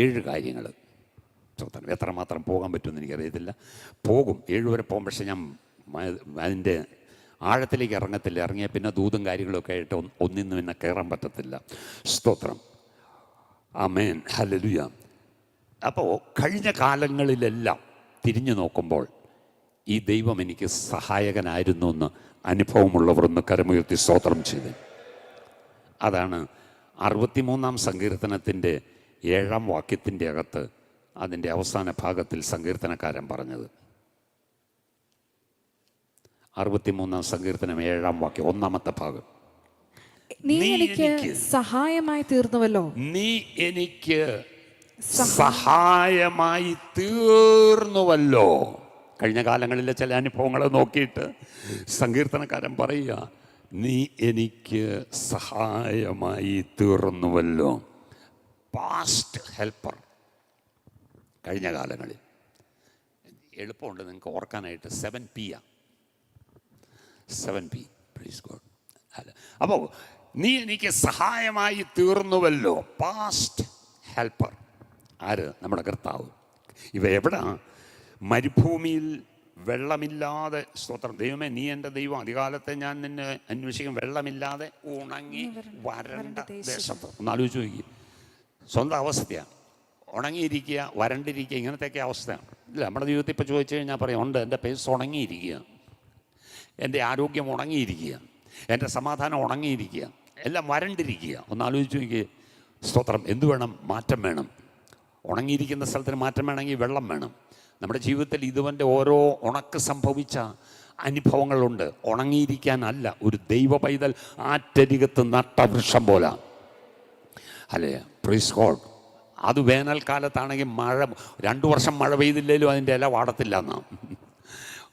7 കാര്യങ്ങൾ. എത്രമാത്രം പോകാൻ പറ്റുമെന്ന് എനിക്കറിയത്തില്ല. പോകും 7 വരെ പോകും. പക്ഷെ ഞാൻ അതിൻ്റെ ആഴത്തിലേക്ക് ഇറങ്ങത്തില്ല. ഇറങ്ങിയാൽ പിന്നെ ദൂതും കാര്യങ്ങളൊക്കെ ആയിട്ട് ഒന്നിന്നും പിന്നെ കയറാൻ പറ്റത്തില്ല. സ്തോത്രം. ആമേൻ. ഹല്ലേലൂയ. അപ്പോൾ കഴിഞ്ഞ കാലങ്ങളിലെല്ലാം തിരിഞ്ഞു നോക്കുമ്പോൾ ഈ ദൈവം എനിക്ക് സഹായകനായിരുന്നു എന്ന് അനുഭവമുള്ളവർ ഒന്ന് കരമുയർത്തി സ്തോത്രം ചെയ്ത്. അതാണ് 63-ാം സങ്കീർത്തനത്തിൻ്റെ 7-ാം വാക്യത്തിൻ്റെ അകത്ത് അതിൻ്റെ അവസാന ഭാഗത്തിൽ സങ്കീർത്തനക്കാരൻ പറഞ്ഞത്. 63-ാം സങ്കീർത്തനം 7-ാം വാക്യം 1-ാമത്തെ ഭാഗം. നീ എനിക്ക് സഹായമായി തീർന്നുവല്ലോ. നീ എനിക്ക് സഹായമായി തീർന്നുവല്ലോ. കഴിഞ്ഞ കാലങ്ങളിലെ ചില അനുഭവങ്ങളെ നോക്കിയിട്ട് സങ്കീർത്തനക്കാരൻ പറയുക, നീ എനിക്ക് സഹായമായി തീർന്നുവല്ലോ. Past helper. കഴിഞ്ഞ കാലങ്ങളിൽ എളുപ്പമുണ്ട് നിങ്ങൾക്ക് ഓർക്കാനായിട്ട്. 7P. Praise God. അപ്പോൾ നീ എനിക്ക് സഹായമായി തീർന്നുവല്ലോ. Past helper. ആര്? നമ്മുടെ കർത്താവ്. ഇവ എവിടാ? മരുഭൂമിയിൽ വെള്ളമില്ലാതെ. സ്തോത്രം. ദൈവമേ, നീ എൻ്റെ ദൈവം. അധികാലത്തെ ഞാൻ നിന്നെ അന്വേഷിക്കും. വെള്ളമില്ലാതെ ഉണങ്ങി വരണ്ട ദേശത്ത്. ഒന്ന് ആലോചിച്ച് നോക്കി. സ്വന്തം അവസ്ഥയാണ്. ഉണങ്ങിയിരിക്കുക, വരണ്ടിരിക്കുക, ഇങ്ങനത്തെയൊക്കെ അവസ്ഥയാണ്. ഇല്ല, നമ്മുടെ ജീവിതത്തിൽ ഇപ്പോൾ ചോദിച്ചു കഴിഞ്ഞാൽ പറയും, ഉണ്ട്, എൻ്റെ പേസ് ഉണങ്ങിയിരിക്കുക, എൻ്റെ ആരോഗ്യം ഉണങ്ങിയിരിക്കുക, എൻ്റെ സമാധാനം ഉണങ്ങിയിരിക്കുക, എല്ലാം വരണ്ടിരിക്കുക. ഒന്ന് ആലോചിച്ച് നോക്കിയേ. സ്തോത്രം. എന്ത് വേണം? മാറ്റം വേണം. ഉണങ്ങിയിരിക്കുന്ന സ്ഥലത്തിന് മാറ്റം വേണമെങ്കിൽ വെള്ളം വേണം. നമ്മുടെ ജീവിതത്തിൽ ഇതുവൻ്റെ ഓരോ ഉണക്ക് സംഭവിച്ച അനുഭവങ്ങളുണ്ട്. ഉണങ്ങിയിരിക്കാനല്ല. ഒരു ദൈവ പൈതൽ ആറ്റരികത്ത് നട്ട വൃക്ഷം പോലെ. അല്ലേ? Praise God. അത് വേനൽക്കാലത്താണെങ്കിൽ 2 വർഷം മഴ പെയ്തില്ലേലും അതിൻ്റെ ഇല വാടത്തില്ല എന്നാ.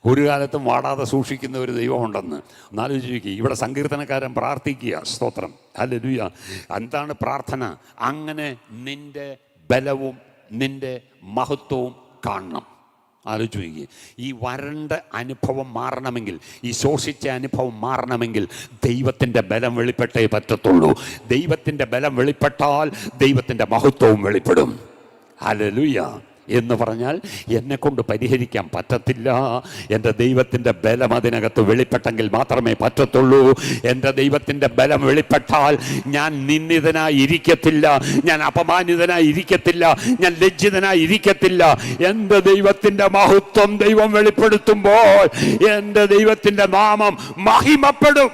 ഒരു കാലത്തും വാടാതെ സൂക്ഷിക്കുന്ന ഒരു ദൈവമുണ്ടെന്ന് ഒന്നാലോചിക്കുക. ഇവിടെ സങ്കീർത്തനക്കാരൻ പ്രാർത്ഥിക്കുക. സ്തോത്രം. ഹല്ലേലൂയ. എന്താണ് പ്രാർത്ഥന? അങ്ങനെ നിൻ്റെ ബലവും നിൻ്റെ മഹത്വവും കാണണം. ആലോചിക്കുക. ഈ വരണ്ട അനുഭവം മാറണമെങ്കിൽ, ഈ ശോഷിച്ച അനുഭവം മാറണമെങ്കിൽ ദൈവത്തിൻ്റെ ബലം വെളിപ്പെട്ടേ പറ്റത്തുള്ളൂ. ദൈവത്തിൻ്റെ ബലം വെളിപ്പെട്ടാൽ ദൈവത്തിൻ്റെ മഹത്വവും വെളിപ്പെടും. ഹല്ലേലൂയ. എന്ന് പറഞ്ഞാൽ എന്നെക്കൊണ്ട് പരിഹരിക്കാൻ പറ്റത്തില്ല. എൻ്റെ ദൈവത്തിൻ്റെ ബലം അതിനകത്ത് വെളിപ്പെട്ടെങ്കിൽ മാത്രമേ പറ്റത്തുള്ളൂ. എൻ്റെ ദൈവത്തിൻ്റെ ബലം വെളിപ്പെട്ടാൽ ഞാൻ നിന്ദിതനായി ഇരിക്കത്തില്ല, ഞാൻ അപമാനിതനായി ഇരിക്കത്തില്ല, ഞാൻ ലജ്ജിതനായി ഇരിക്കത്തില്ല. എൻ്റെ ദൈവത്തിൻ്റെ മഹത്വം ദൈവം വെളിപ്പെടുത്തുമ്പോൾ എൻ്റെ ദൈവത്തിൻ്റെ നാമം മഹിമപ്പെടും.